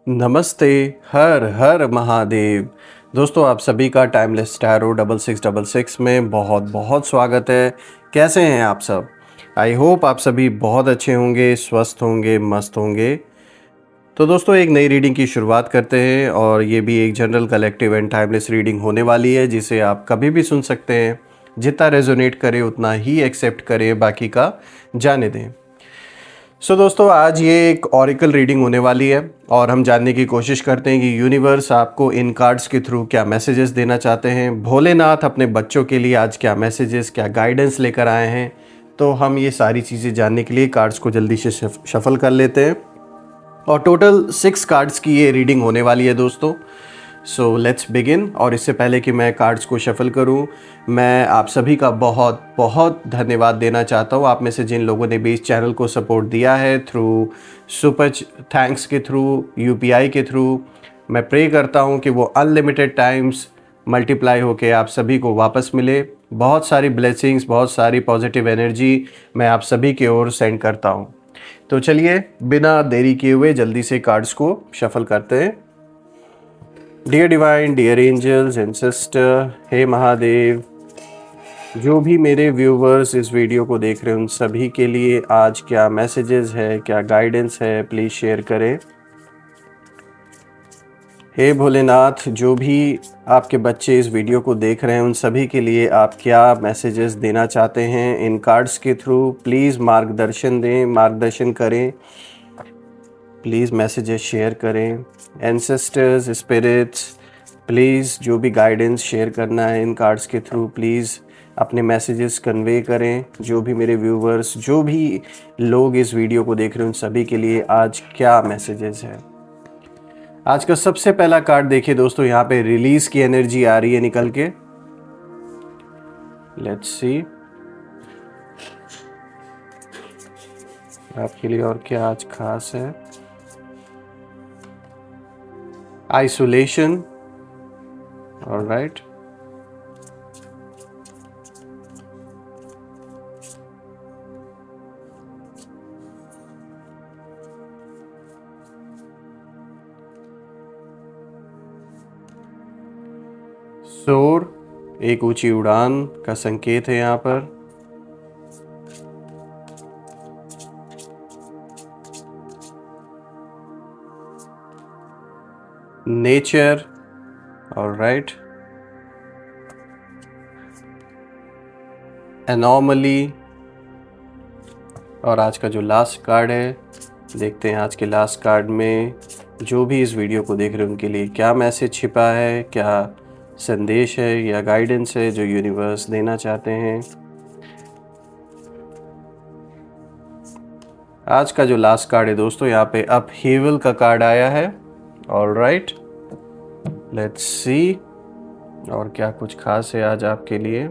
नमस्ते। हर हर महादेव। दोस्तों, आप सभी का टाइमलेस टैरो 6666 में बहुत बहुत स्वागत है। कैसे हैं आप सब? आई होप आप सभी बहुत अच्छे होंगे, स्वस्थ होंगे, मस्त होंगे। तो दोस्तों, एक नई रीडिंग की शुरुआत करते हैं और ये भी एक general collective and timeless reading होने वाली है, जिसे आप कभी भी सुन सकते हैं। जितना रेजोनेट करे उतना ही एक्सेप्ट करें, बाकी का जाने दें। दोस्तों, आज ये एक ऑरिकल रीडिंग होने वाली है और हम जानने की कोशिश करते हैं कि यूनिवर्स आपको इन कार्ड्स के थ्रू क्या मैसेजेस देना चाहते हैं। भोलेनाथ अपने बच्चों के लिए आज क्या मैसेजेस, क्या गाइडेंस लेकर आए हैं। तो हम ये सारी चीज़ें जानने के लिए कार्ड्स को जल्दी से शफल कर लेते हैं और टोटल 6 कार्ड्स की ये रीडिंग होने वाली है दोस्तों। So let's begin. और इससे पहले कि मैं कार्ड्स को शफल करूं, मैं आप सभी का बहुत बहुत धन्यवाद देना चाहता हूं। आप में से जिन लोगों ने भी इस चैनल को सपोर्ट दिया है थ्रू सुपर थैंक्स के थ्रू, यूपीआई के थ्रू, मैं प्रे करता हूं कि वो अनलिमिटेड टाइम्स मल्टीप्लाई होके आप सभी को वापस मिले। बहुत सारी ब्लेसिंग्स, बहुत सारी पॉजिटिव एनर्जी मैं आप सभी की ओर सेंड करता हूं। तो चलिए, बिना देरी किए हुए जल्दी से कार्ड्स को शफल करते हैं। Dear divine, dear angels and sister, हे महादेव, जो भी मेरे व्यूवर्स इस वीडियो को देख रहे हैं उन सभी के लिए आज क्या मैसेजेस है, क्या गाइडेंस है, प्लीज़ शेयर करें। हे भोलेनाथ, जो भी आपके बच्चे इस वीडियो को देख रहे हैं उन सभी के लिए आप क्या मैसेजेस देना चाहते हैं इन कार्ड्स के थ्रू, प्लीज़ मार्गदर्शन दें, मार्गदर्शन करें। प्लीज़ मैसेजेस शेयर करें। एंसेस्टर्स, स्पिरिट्स, प्लीज़ जो भी गाइडेंस शेयर करना है इन कार्ड्स के थ्रू, प्लीज़ अपने मैसेजेस कन्वे करें। जो भी मेरे व्यूवर्स, जो भी लोग इस वीडियो को देख रहे हैं उन सभी के लिए आज क्या मैसेजेस है। आज का सबसे पहला कार्ड देखिए दोस्तों, यहाँ पे रिलीज़ की एनर्जी आ रही है निकल के। लेट्स सी आपके लिए और क्या आज खास है। Isolation, alright. सोर, एक ऊंची उड़ान का संकेत है यहाँ पर। Nature, alright. एनॉमली, और आज का जो लास्ट कार्ड है, देखते हैं आज के लास्ट कार्ड में जो भी इस वीडियो को देख रहे हैं उनके लिए क्या मैसेज छिपा है, क्या संदेश है या गाइडेंस है जो यूनिवर्स देना चाहते हैं। आज का जो लास्ट कार्ड है दोस्तों, यहाँ पे अपहीवल का कार्ड आया है। ऑलराइट, लेट्स सी और क्या कुछ खास है आज आपके लिए।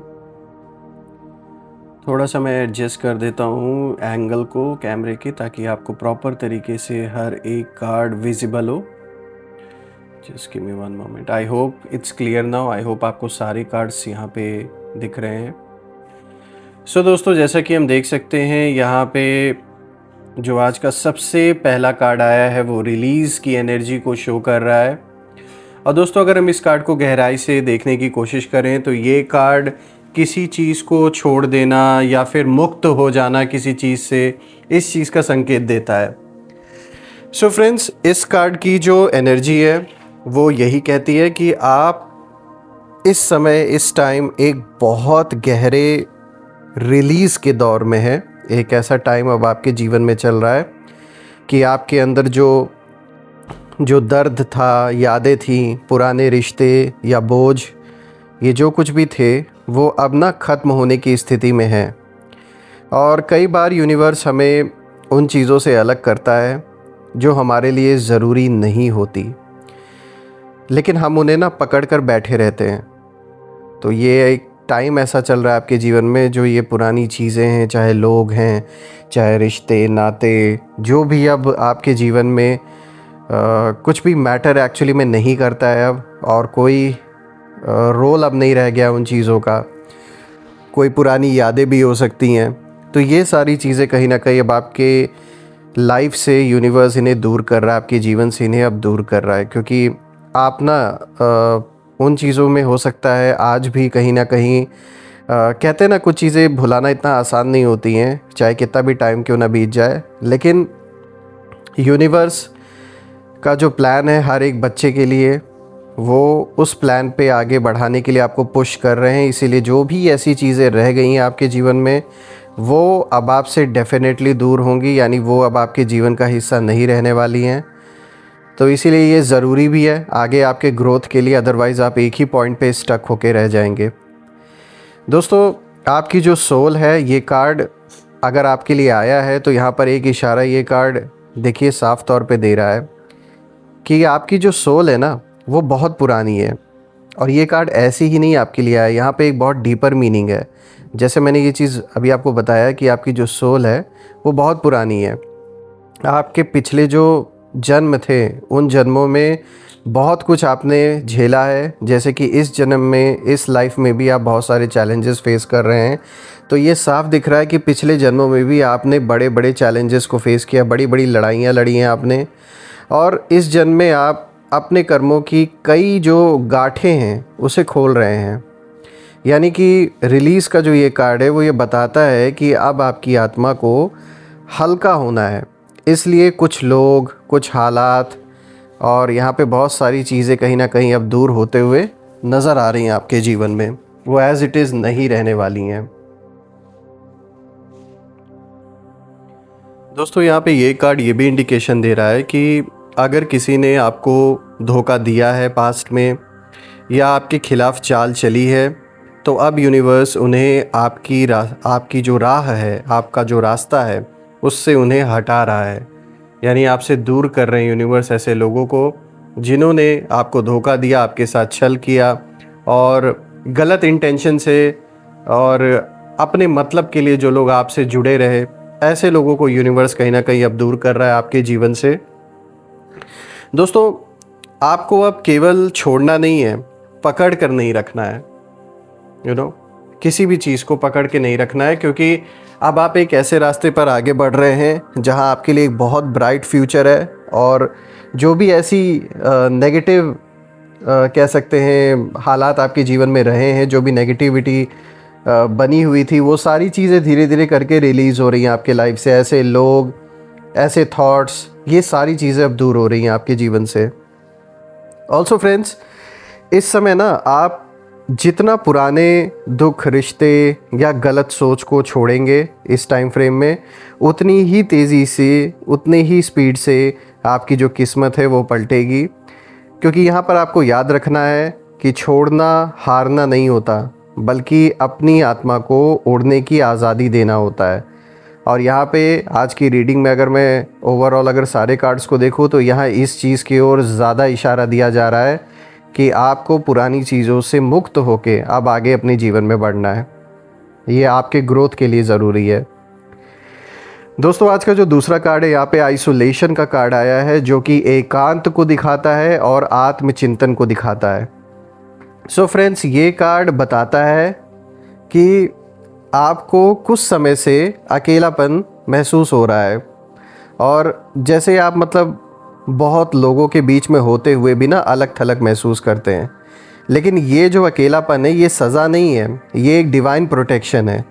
थोड़ा सा मैं एडजस्ट कर देता हूँ एंगल को कैमरे के, ताकि आपको प्रॉपर तरीके से हर एक कार्ड विजिबल हो। Just give me one moment. I hope it's clear now. I hope आपको सारे कार्ड्स यहाँ पे दिख रहे हैं। दोस्तों, जैसा कि हम देख सकते हैं यहाँ पे जो आज का सबसे पहला कार्ड आया है वो रिलीज़ की एनर्जी को शो कर रहा है। और दोस्तों, अगर हम इस कार्ड को गहराई से देखने की कोशिश करें तो ये कार्ड किसी चीज़ को छोड़ देना या फिर मुक्त हो जाना किसी चीज़ से, इस चीज़ का संकेत देता है। फ्रेंड्स, इस कार्ड की जो एनर्जी है वो यही कहती है कि आप इस समय, इस टाइम एक बहुत गहरे रिलीज़ के दौर में है। एक ऐसा टाइम अब आपके जीवन में चल रहा है कि आपके अंदर जो दर्द था, यादें थी, पुराने रिश्ते या बोझ, ये जो कुछ भी थे वो अब ना ख़त्म होने की स्थिति में है। और कई बार यूनिवर्स हमें उन चीज़ों से अलग करता है जो हमारे लिए ज़रूरी नहीं होती, लेकिन हम उन्हें ना पकड़ कर बैठे रहते हैं। तो ये एक टाइम ऐसा चल रहा है आपके जीवन में, जो ये पुरानी चीज़ें हैं, चाहे लोग हैं, चाहे रिश्ते नाते, जो भी अब आपके जीवन में कुछ भी मैटर एक्चुअली में नहीं करता है अब, और कोई रोल अब नहीं रह गया उन चीज़ों का। कोई पुरानी यादें भी हो सकती हैं। तो ये सारी चीज़ें कहीं ना कहीं अब आपके लाइफ से यूनिवर्स इन्हें दूर कर रहा है, आपके जीवन से इन्हें अब दूर कर रहा है, क्योंकि आप ना उन चीज़ों में हो सकता है आज भी कहीं ना कहीं कहते हैं ना, कुछ चीज़ें भुलाना इतना आसान नहीं होती हैं, चाहे कितना भी टाइम क्यों ना बीत जाए। लेकिन यूनिवर्स का जो प्लान है हर एक बच्चे के लिए, वो उस प्लान पे आगे बढ़ाने के लिए आपको पुश कर रहे हैं। इसीलिए जो भी ऐसी चीज़ें रह गई हैं आपके जीवन में, वो अब आपसे डेफिनेटली दूर होंगी, यानी वो अब आपके जीवन का हिस्सा नहीं रहने वाली हैं। तो इसीलिए ये ज़रूरी भी है आगे आपके ग्रोथ के लिए, अदरवाइज़ आप एक ही पॉइंट पे स्टक होके रह जाएंगे। दोस्तों, आपकी जो सोल है, ये कार्ड अगर आपके लिए आया है तो यहाँ पर एक इशारा ये कार्ड देखिए साफ तौर पे दे रहा है कि आपकी जो सोल है ना, वो बहुत पुरानी है। और ये कार्ड ऐसे ही नहीं आपके लिए आया, यहाँ पे एक बहुत डीपर मीनिंग है। जैसे मैंने ये चीज़ अभी आपको बताया कि आपकी जो सोल है वो बहुत पुरानी है। आपके पिछले जो जन्म थे, उन जन्मों में बहुत कुछ आपने झेला है, जैसे कि इस जन्म में, इस लाइफ में भी आप बहुत सारे चैलेंजेस फेस कर रहे हैं। तो ये साफ दिख रहा है कि पिछले जन्मों में भी आपने बड़े बड़े चैलेंजेस को फेस किया, बड़ी बड़ी लड़ाइयाँ लड़ी हैं आपने। और इस जन्म में आप अपने कर्मों की कई जो गांठें हैं उसे खोल रहे हैं। यानी कि रिलीज़ का जो ये कार्ड है वो ये बताता है कि अब आपकी आत्मा को हल्का होना है। इसलिए कुछ लोग, कुछ हालात और यहाँ पे बहुत सारी चीज़ें कहीं ना कहीं अब दूर होते हुए नज़र आ रही हैं आपके जीवन में, वो एज़ इट इज़ नहीं रहने वाली हैं। दोस्तों, यहाँ पे ये कार्ड ये भी इंडिकेशन दे रहा है कि अगर किसी ने आपको धोखा दिया है पास्ट में, या आपके खिलाफ़ चाल चली है, तो अब यूनिवर्स उन्हें आपकी जो राह है, आपका जो रास्ता है, उससे उन्हें हटा रहा है। यानी आपसे दूर कर रहे हैं यूनिवर्स ऐसे लोगों को जिन्होंने आपको धोखा दिया, आपके साथ छल किया और गलत इंटेंशन से और अपने मतलब के लिए जो लोग आपसे जुड़े रहे, ऐसे लोगों को यूनिवर्स कहीं ना कहीं अब दूर कर रहा है आपके जीवन से। दोस्तों, आपको अब केवल छोड़ना नहीं है, पकड़ कर नहीं रखना है। किसी भी चीज़ को पकड़ के नहीं रखना है, क्योंकि अब आप एक ऐसे रास्ते पर आगे बढ़ रहे हैं जहां आपके लिए एक बहुत ब्राइट फ्यूचर है। और जो भी ऐसी नेगेटिव कह सकते हैं हालात आपके जीवन में रहे हैं, जो भी नेगेटिविटी बनी हुई थी, वो सारी चीज़ें धीरे धीरे करके रिलीज़ हो रही हैं आपके लाइफ से। ऐसे लोग, ऐसे थॉट्स, ये सारी चीज़ें अब दूर हो रही हैं आपके जीवन से। ऑल्सो फ्रेंड्स, इस समय ना आप जितना पुराने दुख, रिश्ते या गलत सोच को छोड़ेंगे इस टाइम फ्रेम में, उतनी ही तेज़ी से, उतने ही स्पीड से आपकी जो किस्मत है वो पलटेगी। क्योंकि यहाँ पर आपको याद रखना है कि छोड़ना हारना नहीं होता, बल्कि अपनी आत्मा को उड़ने की आज़ादी देना होता है। और यहाँ पे आज की रीडिंग में अगर मैं ओवरऑल अगर सारे कार्ड्स को देखूँ, तो यहाँ इस चीज़ की ओर ज़्यादा इशारा दिया जा रहा है कि आपको पुरानी चीज़ों से मुक्त होके अब आगे अपने जीवन में बढ़ना है। ये आपके ग्रोथ के लिए ज़रूरी है। दोस्तों, आज का जो दूसरा कार्ड है, यहाँ पे आइसोलेशन का कार्ड आया है, जो कि एकांत को दिखाता है और आत्मचिंतन को दिखाता है। सो फ्रेंड्स, ये कार्ड बताता है कि आपको कुछ समय से अकेलापन महसूस हो रहा है, और जैसे आप मतलब बहुत लोगों के बीच में होते हुए भी ना अलग थलग महसूस करते हैं। लेकिन ये जो अकेलापन है, ये सज़ा नहीं है, ये एक डिवाइन प्रोटेक्शन है।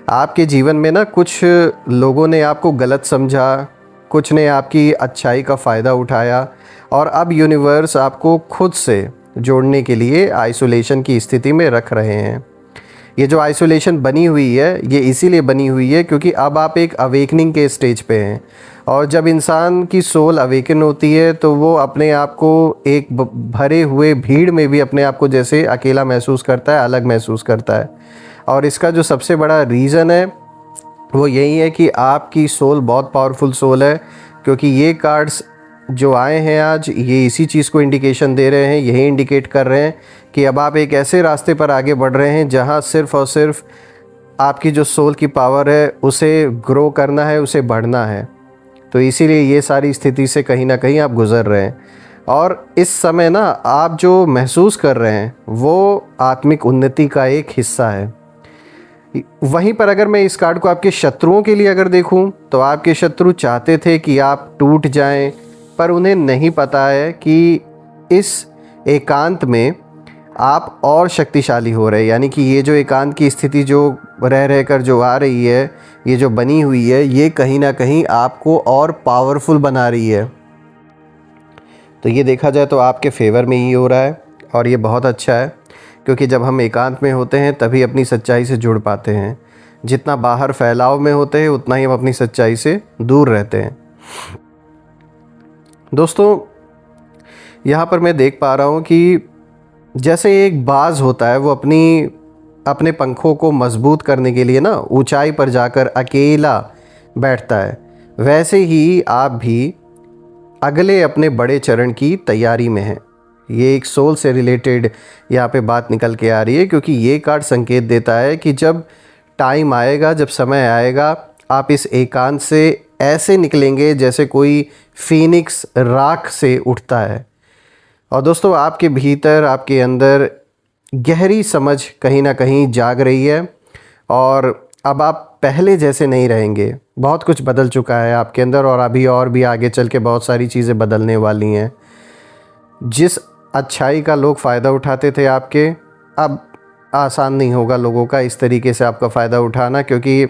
आपके जीवन में ना कुछ लोगों ने आपको गलत समझा, कुछ ने आपकी अच्छाई का फ़ायदा उठाया, और अब यूनिवर्स आपको खुद से जोड़ने के लिए आइसोलेशन की स्थिति में रख रहे हैं। ये जो आइसोलेशन बनी हुई है, ये इसीलिए बनी हुई है क्योंकि अब आप एक अवेकनिंग के स्टेज पे हैं। और जब इंसान की सोल अवेकन होती है, तो वो अपने आप को एक भरे हुए भीड़ में भी अपने आप को जैसे अकेला महसूस करता है, अलग महसूस करता है। और इसका जो सबसे बड़ा रीज़न है वो यही है कि आपकी सोल बहुत पावरफुल सोल है, क्योंकि ये कार्ड्स जो आए हैं आज, ये इसी चीज़ को इंडिकेशन दे रहे हैं, यही इंडिकेट कर रहे हैं कि अब आप एक ऐसे रास्ते पर आगे बढ़ रहे हैं जहां सिर्फ़ और सिर्फ आपकी जो सोल की पावर है उसे ग्रो करना है, उसे बढ़ना है। तो इसीलिए ये सारी स्थिति से कहीं ना कहीं आप गुज़र रहे हैं। और इस समय ना आप जो महसूस कर रहे हैं वो आत्मिक उन्नति का एक हिस्सा है। वहीं पर अगर मैं इस कार्ड को आपके शत्रुओं के लिए अगर देखूं तो आपके शत्रु चाहते थे कि आप टूट जाएं, पर उन्हें नहीं पता है कि इस एकांत में आप और शक्तिशाली हो रहे हैं। यानी कि ये जो एकांत की स्थिति जो रह कर जो आ रही है, ये जो बनी हुई है, ये कहीं ना कहीं आपको और पावरफुल बना रही है। तो ये देखा जाए तो आपके फेवर में ही हो रहा है और ये बहुत अच्छा है, क्योंकि जब हम एकांत में होते हैं तभी अपनी सच्चाई से जुड़ पाते हैं। जितना बाहर फैलाव में होते हैं उतना ही हम अपनी सच्चाई से दूर रहते हैं। दोस्तों, यहाँ पर मैं देख पा रहा हूँ कि जैसे एक बाज होता है, वो अपने पंखों को मजबूत करने के लिए ना ऊंचाई पर जाकर अकेला बैठता है, वैसे ही आप भी अगले अपने बड़े चरण की तैयारी में हैं। ये एक सोल से रिलेटेड यहाँ पे बात निकल के आ रही है, क्योंकि ये कार्ड संकेत देता है कि जब टाइम आएगा, जब समय आएगा, आप इस एकांत से ऐसे निकलेंगे जैसे कोई फीनिक्स राख से उठता है। और दोस्तों, आपके भीतर, आपके अंदर गहरी समझ कहीं ना कहीं जाग रही है और अब आप पहले जैसे नहीं रहेंगे। बहुत कुछ बदल चुका है आपके अंदर और अभी और भी आगे चल के बहुत सारी चीज़ें बदलने वाली हैं। जिस अच्छाई का लोग फ़ायदा उठाते थे आपके, अब आसान नहीं होगा लोगों का इस तरीके से आपका फ़ायदा उठाना, क्योंकि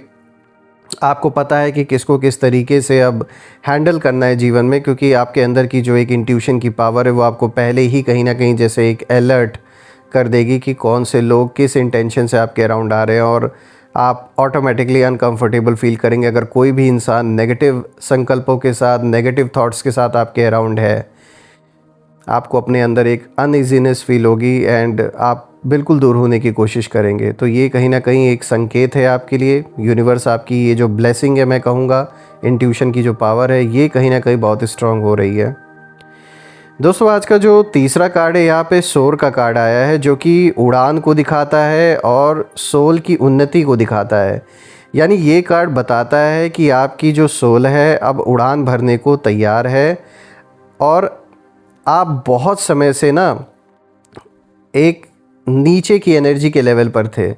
आपको पता है कि किसको किस तरीके से अब हैंडल करना है जीवन में। क्योंकि आपके अंदर की जो एक इंट्यूशन की पावर है वो आपको पहले ही कहीं ना कहीं जैसे एक अलर्ट कर देगी कि कौन से लोग किस इंटेंशन से आपके अराउंड आ रहे हैं, और आप ऑटोमेटिकली अनकंफर्टेबल फील करेंगे अगर कोई भी इंसान नेगेटिव संकल्पों के साथ, नेगेटिव थॉट्स के साथ आपके अराउंड है। आपको अपने अंदर एक अनईजीनेस फील होगी एंड आप बिल्कुल दूर होने की कोशिश करेंगे। तो ये कहीं ना कहीं एक संकेत है आपके लिए। यूनिवर्स आपकी ये जो ब्लेसिंग है, मैं कहूँगा इंट्यूशन की जो पावर है, ये कहीं ना कहीं बहुत स्ट्रांग हो रही है। दोस्तों, आज का जो तीसरा कार्ड है यहाँ पे सोर का कार्ड आया है, जो कि उड़ान को दिखाता है और सोल की उन्नति को दिखाता है। यानी ये कार्ड बताता है कि आपकी जो सोल है अब उड़ान भरने को तैयार है और आप बहुत समय से ना एक नीचे की एनर्जी के लेवल पर थे।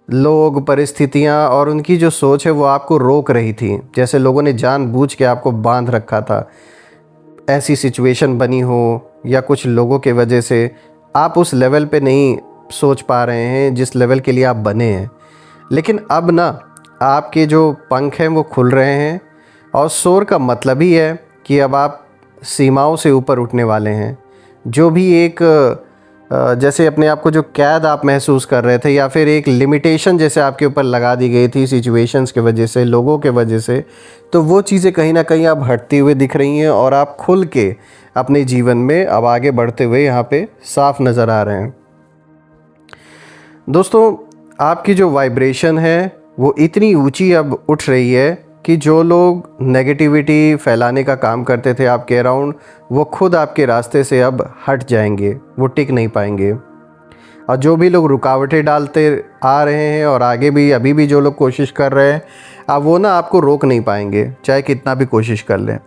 लोग, परिस्थितियाँ और उनकी जो सोच है वो आपको रोक रही थी। जैसे लोगों ने जानबूझ के आपको बांध रखा था, ऐसी सिचुएशन बनी हो या कुछ लोगों के वजह से आप उस लेवल पे नहीं सोच पा रहे हैं जिस लेवल के लिए आप बने हैं। लेकिन अब ना आपके जो पंख हैं वो खुल रहे हैं और सोर का मतलब ही है कि अब आप सीमाओं से ऊपर उठने वाले हैं। जो भी एक जैसे अपने आप को जो कैद आप महसूस कर रहे थे या फिर एक लिमिटेशन जैसे आपके ऊपर लगा दी गई थी सिचुएशंस के वजह से, लोगों के वजह से, तो वो चीज़ें कहीं ना कहीं अब हटती हुए दिख रही हैं और आप खुल के अपने जीवन में अब आगे बढ़ते हुए यहाँ पे साफ नज़र आ रहे हैं। दोस्तों, आपकी जो वाइब्रेशन है वो इतनी ऊंची अब उठ रही है कि जो लोग नेगेटिविटी फैलाने का काम करते थे आपके अराउंड, वो खुद आपके रास्ते से अब हट जाएंगे, वो टिक नहीं पाएंगे। और जो भी लोग रुकावटें डालते आ रहे हैं और आगे भी अभी भी जो लोग कोशिश कर रहे हैं, अब वो ना आपको रोक नहीं पाएंगे, चाहे कितना भी कोशिश कर लें।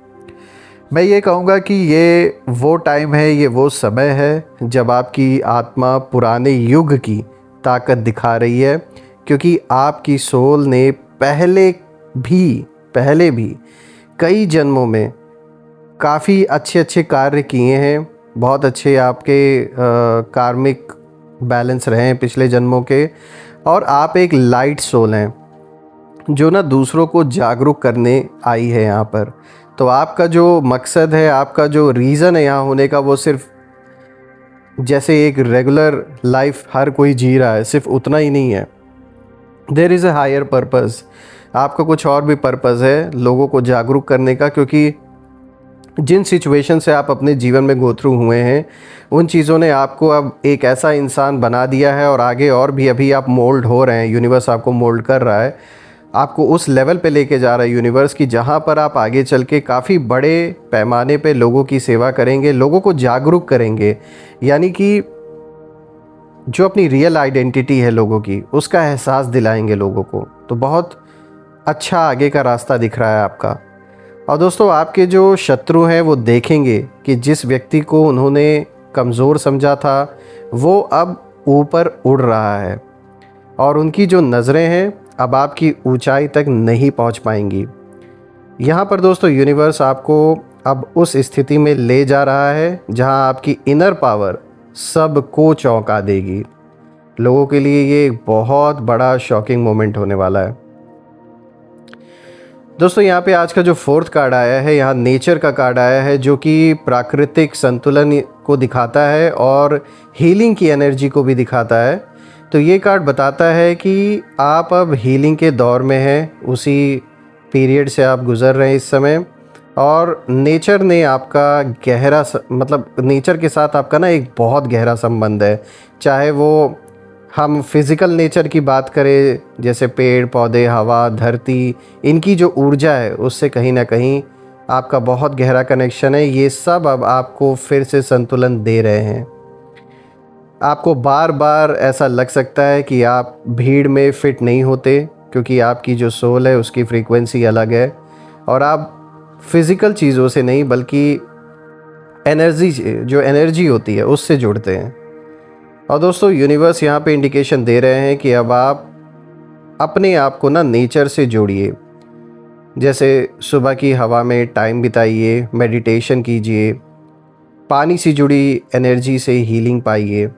मैं ये कहूँगा कि ये वो टाइम है, ये वो समय है जब आपकी आत्मा पुराने युग की ताकत दिखा रही है, क्योंकि आपकी सोल ने पहले भी कई जन्मों में काफ़ी अच्छे कार्य किए हैं। बहुत अच्छे आपके कार्मिक बैलेंस रहे हैं पिछले जन्मों के, और आप एक लाइट सोल हैं जो ना दूसरों को जागरूक करने आई है यहाँ पर। तो आपका जो मकसद है, आपका जो रीज़न है यहाँ होने का, वो सिर्फ जैसे एक रेगुलर लाइफ हर कोई जी रहा है, सिर्फ उतना ही नहीं है। There is a higher purpose. आपका कुछ और भी पर्पज़ है लोगों को जागरूक करने का, क्योंकि जिन सिचुएशन से आप अपने जीवन में गो थ्रू हुए हैं, उन चीज़ों ने आपको अब एक ऐसा इंसान बना दिया है और आगे और भी अभी आप मोल्ड हो रहे हैं। यूनिवर्स आपको मोल्ड कर रहा है, आपको उस लेवल पे लेके जा रहा है यूनिवर्स की, जहाँ पर आप आगे चल के काफ़ी बड़े पैमाने पे लोगों की सेवा करेंगे, लोगों को जागरूक करेंगे। यानी कि जो अपनी रियल आइडेंटिटी है लोगों की, उसका एहसास दिलाएंगे लोगों को। तो बहुत अच्छा आगे का रास्ता दिख रहा है आपका। और दोस्तों, आपके जो शत्रु हैं वो देखेंगे कि जिस व्यक्ति को उन्होंने कमज़ोर समझा था वो अब ऊपर उड़ रहा है और उनकी जो नज़रें हैं अब आपकी ऊंचाई तक नहीं पहुंच पाएंगी। यहाँ पर दोस्तों यूनिवर्स आपको अब उस स्थिति में ले जा रहा है जहाँ आपकी इनर पावर सबको चौंका देगी। लोगों के लिए ये एक बहुत बड़ा शॉकिंग मोमेंट होने वाला है। दोस्तों यहाँ पे आज का जो फोर्थ कार्ड आया है, यहाँ नेचर का कार्ड आया है जो कि प्राकृतिक संतुलन को दिखाता है और हीलिंग की एनर्जी को भी दिखाता है। तो ये कार्ड बताता है कि आप अब हीलिंग के दौर में हैं, उसी पीरियड से आप गुज़र रहे हैं इस समय। और नेचर ने आपका गहरा मतलब नेचर के साथ आपका ना एक बहुत गहरा संबंध है। चाहे वो हम फिज़िकल नेचर की बात करें, जैसे पेड़ पौधे, हवा, धरती, इनकी जो ऊर्जा है उससे कहीं ना कहीं आपका बहुत गहरा कनेक्शन है। ये सब अब आपको फिर से संतुलन दे रहे हैं। आपको बार बार ऐसा लग सकता है कि आप भीड़ में फिट नहीं होते, क्योंकि आपकी जो सोल है उसकी फ्रीक्वेंसी अलग है और आप फिज़िकल चीज़ों से नहीं बल्कि एनर्जी होती है उससे जुड़ते हैं। और दोस्तों यूनिवर्स यहाँ पे इंडिकेशन दे रहे हैं कि अब आप अपने आप को ना नेचर से जोड़िए। जैसे सुबह की हवा में टाइम बिताइए, मेडिटेशन कीजिए, पानी से जुड़ी एनर्जी से हीलिंग पाइए।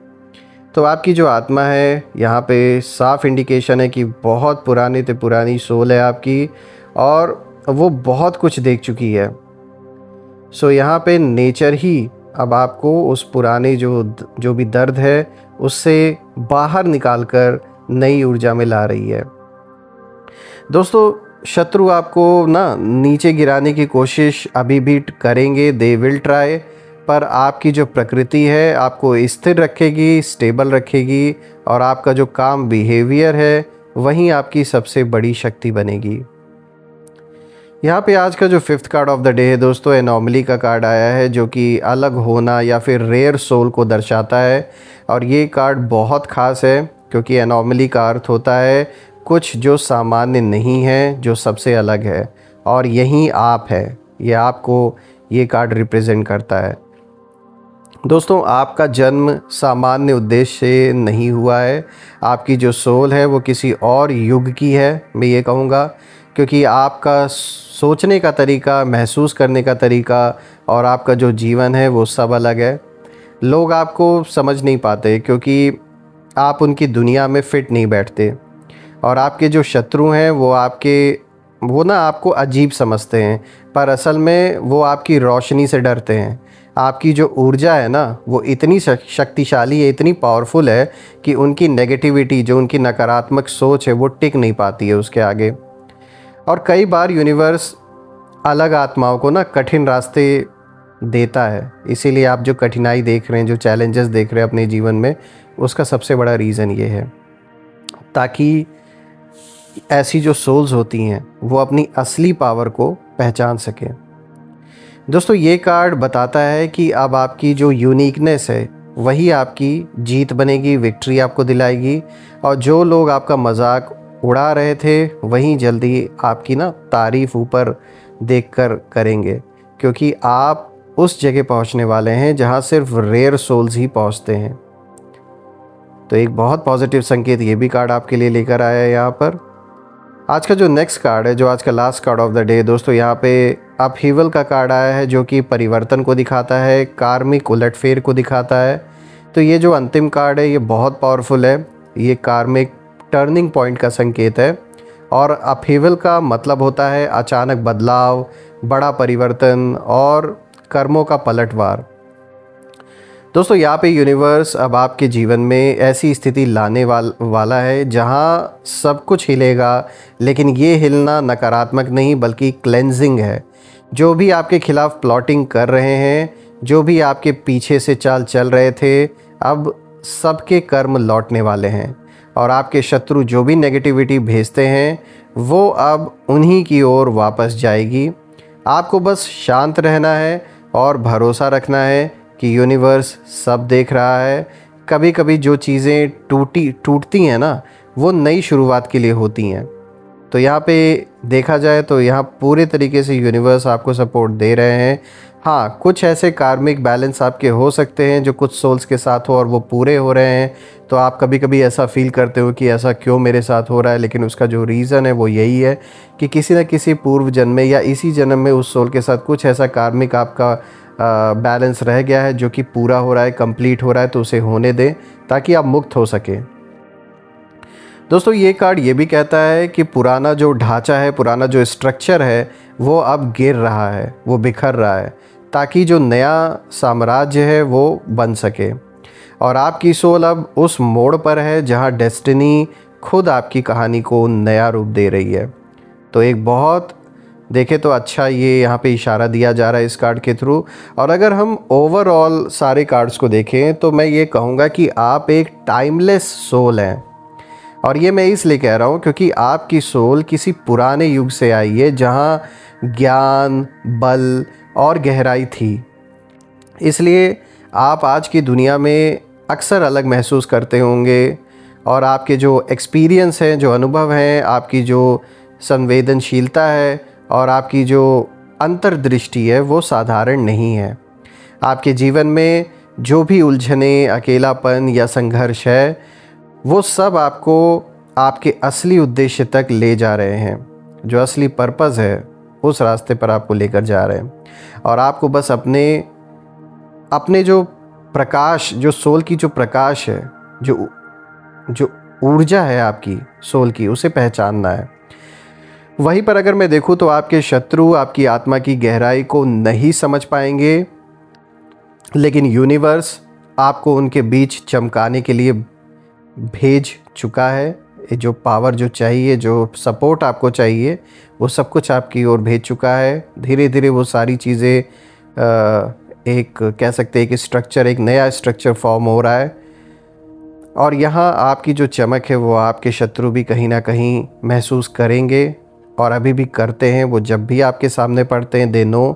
तो आपकी जो आत्मा है, यहाँ पे साफ इंडिकेशन है कि बहुत पुरानी से पुरानी सोल है आपकी और वो बहुत कुछ देख चुकी है। सो यहाँ पे नेचर ही अब आपको उस पुराने जो भी दर्द है उससे बाहर निकालकर नई ऊर्जा में ला रही है। दोस्तों शत्रु आपको ना नीचे गिराने की कोशिश अभी भी करेंगे, दे विल ट्राई, पर आपकी जो प्रकृति है आपको स्थिर रखेगी, स्टेबल रखेगी और आपका जो काम बिहेवियर है वहीं आपकी सबसे बड़ी शक्ति बनेगी। यहाँ पे आज का जो fifth card of the day है दोस्तों, एनॉमली का कार्ड आया है जो कि अलग होना या फिर रेयर सोल को दर्शाता है। और ये कार्ड बहुत ख़ास है क्योंकि एनॉमली का अर्थ होता है कुछ जो सामान्य नहीं है, जो सबसे अलग है, और यही आप है। ये आपको ये कार्ड रिप्रेजेंट करता है। दोस्तों आपका जन्म सामान्य उद्देश्य से नहीं हुआ है। आपकी जो सोल है वो किसी और युग की है, मैं ये कहूँगा, क्योंकि आपका सोचने का तरीका, महसूस करने का तरीका और आपका जो जीवन है वो सब अलग है। लोग आपको समझ नहीं पाते क्योंकि आप उनकी दुनिया में फिट नहीं बैठते। और आपके जो शत्रु हैं वो ना आपको अजीब समझते हैं, पर असल में वो आपकी रोशनी से डरते हैं। आपकी जो ऊर्जा है ना वो इतनी शक्तिशाली है, इतनी पावरफुल है कि उनकी नेगेटिविटी, जो उनकी नकारात्मक सोच है, वो टिक नहीं पाती है उसके आगे। और कई बार यूनिवर्स अलग आत्माओं को ना कठिन रास्ते देता है। इसीलिए आप जो कठिनाई देख रहे हैं, जो चैलेंजेस देख रहे हैं अपने जीवन में, उसका सबसे बड़ा रीज़न ये है ताकि ऐसी जो सोल्स होती हैं वो अपनी असली पावर को पहचान सकें। दोस्तों ये कार्ड बताता है कि अब आपकी जो यूनिकनेस है वही आपकी जीत बनेगी, विक्ट्री आपको दिलाएगी। और जो लोग आपका मजाक उड़ा रहे थे वहीं जल्दी आपकी ना तारीफ़ ऊपर देखकर करेंगे, क्योंकि आप उस जगह पहुंचने वाले हैं जहां सिर्फ रेयर सोल्स ही पहुंचते हैं। तो एक बहुत पॉजिटिव संकेत ये भी कार्ड आपके लिए लेकर आया है यहाँ पर। आज का जो नेक्स्ट कार्ड है, जो आज का last card of the day दोस्तों, यहाँ पे अपहीवल का कार्ड आया है जो कि परिवर्तन को दिखाता है, कार्मिक उलटफेर को दिखाता है। तो ये जो अंतिम कार्ड है ये बहुत पावरफुल है। ये कार्मिक टर्निंग पॉइंट का संकेत है और अपहीवल का मतलब होता है अचानक बदलाव, बड़ा परिवर्तन और कर्मों का पलटवार। दोस्तों यहाँ पे यूनिवर्स अब आपके जीवन में ऐसी स्थिति लाने वाला है जहाँ सब कुछ हिलेगा, लेकिन ये हिलना नकारात्मक नहीं बल्कि क्लेंजिंग है। जो भी आपके खिलाफ प्लॉटिंग कर रहे हैं, जो भी आपके पीछे से चाल चल रहे थे, अब सबके कर्म लौटने वाले हैं। और आपके शत्रु जो भी नेगेटिविटी भेजते हैं वो अब उन्हीं की ओर वापस जाएगी। आपको बस शांत रहना है और भरोसा रखना है कि यूनिवर्स सब देख रहा है। कभी कभी जो चीज़ें टूटती हैं ना, वो नई शुरुआत के लिए होती हैं। तो यहाँ पे देखा जाए तो यहाँ पूरे तरीके से यूनिवर्स आपको सपोर्ट दे रहे हैं। हाँ, कुछ ऐसे कार्मिक बैलेंस आपके हो सकते हैं जो कुछ सोल्स के साथ हो और वो पूरे हो रहे हैं, तो आप कभी कभी ऐसा फील करते हो कि ऐसा क्यों मेरे साथ हो रहा है, लेकिन उसका जो रीज़न है वो यही है कि किसी न किसी पूर्व जन्म में या इसी जन्म में उस सोल के साथ कुछ ऐसा कार्मिक आपका बैलेंस रह गया है जो कि पूरा हो रहा है, कंप्लीट हो रहा है, तो उसे होने दें ताकि आप मुक्त हो सकें। दोस्तों, ये कार्ड ये भी कहता है कि पुराना जो ढांचा है, पुराना जो स्ट्रक्चर है, वो अब गिर रहा है, वो बिखर रहा है, ताकि जो नया साम्राज्य है वो बन सके। और आपकी सोल अब उस मोड़ पर है जहाँ डेस्टिनी खुद आपकी कहानी को नया रूप दे रही है। तो एक बहुत देखें तो अच्छा ये यहाँ पे इशारा दिया जा रहा है इस कार्ड के थ्रू। और अगर हम ओवरऑल सारे कार्ड्स को देखें तो मैं ये कहूँगा कि आप एक टाइमलेस सोल हैं। और ये मैं इसलिए कह रहा हूँ क्योंकि आपकी सोल किसी पुराने युग से आई है जहाँ ज्ञान, बल और गहराई थी। इसलिए आप आज की दुनिया में अक्सर अलग महसूस करते होंगे और आपके जो एक्सपीरियंस हैं, जो अनुभव हैं, आपकी जो संवेदनशीलता है और आपकी जो अंतर्दृष्टि है वो साधारण नहीं है। आपके जीवन में जो भी उलझने, अकेलापन या संघर्ष है, वो सब आपको आपके असली उद्देश्य तक ले जा रहे हैं। जो असली पर्पज़ है उस रास्ते पर आपको लेकर जा रहे हैं। और आपको बस अपने जो प्रकाश, जो सोल की जो प्रकाश है, जो ऊर्जा है आपकी सोल की, उसे पहचानना है। वहीं पर अगर मैं देखूं तो आपके शत्रु आपकी आत्मा की गहराई को नहीं समझ पाएंगे, लेकिन यूनिवर्स आपको उनके बीच चमकाने के लिए भेज चुका है। जो पावर जो चाहिए, जो सपोर्ट आपको चाहिए, वो सब कुछ आपकी ओर भेज चुका है। धीरे धीरे वो सारी चीज़ें एक कह सकते हैं कि स्ट्रक्चर, एक नया स्ट्रक्चर फॉर्म हो रहा है। और यहाँ आपकी जो चमक है वो आपके शत्रु भी कहीं ना कहीं महसूस करेंगे और अभी भी करते हैं। वो जब भी आपके सामने पड़ते हैं, दे नो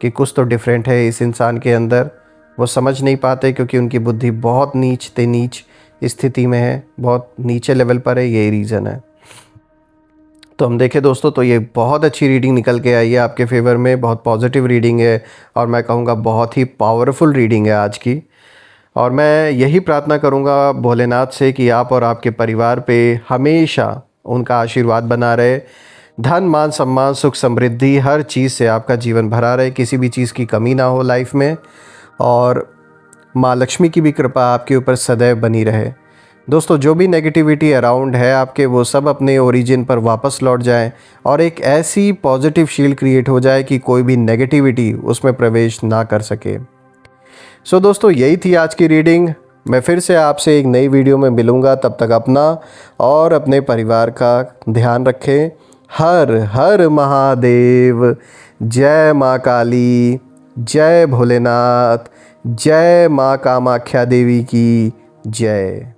कि कुछ तो डिफरेंट है इस इंसान के अंदर। वो समझ नहीं पाते क्योंकि उनकी बुद्धि बहुत नीच स्थिति में है, बहुत नीचे लेवल पर है, यही रीज़न है। तो हम देखें दोस्तों, तो ये बहुत अच्छी रीडिंग निकल के आई है आपके फेवर में, बहुत पॉजिटिव रीडिंग है और मैं कहूँगा बहुत ही पावरफुल रीडिंग है आज की। और मैं यही प्रार्थना करूँगा भोलेनाथ से कि आप और आपके परिवार पे हमेशा उनका आशीर्वाद बना रहे। धन, मान, सम्मान, सुख, समृद्धि, हर चीज़ से आपका जीवन भरा रहे, किसी भी चीज़ की कमी ना हो लाइफ में। और माँ लक्ष्मी की भी कृपा आपके ऊपर सदैव बनी रहे। दोस्तों, जो भी नेगेटिविटी अराउंड है आपके, वो सब अपने ओरिजिन पर वापस लौट जाए और एक ऐसी पॉजिटिव शील्ड क्रिएट हो जाए कि कोई भी नेगेटिविटी उसमें प्रवेश ना कर सके। सो दोस्तों, यही थी आज की रीडिंग। मैं फिर से आपसे एक नई वीडियो में मिलूँगा। तब तक अपना और अपने परिवार का ध्यान रखें। हर हर महादेव। जय माँ काली, जय भोलेनाथ, जय माँ कामाख्या देवी की जय।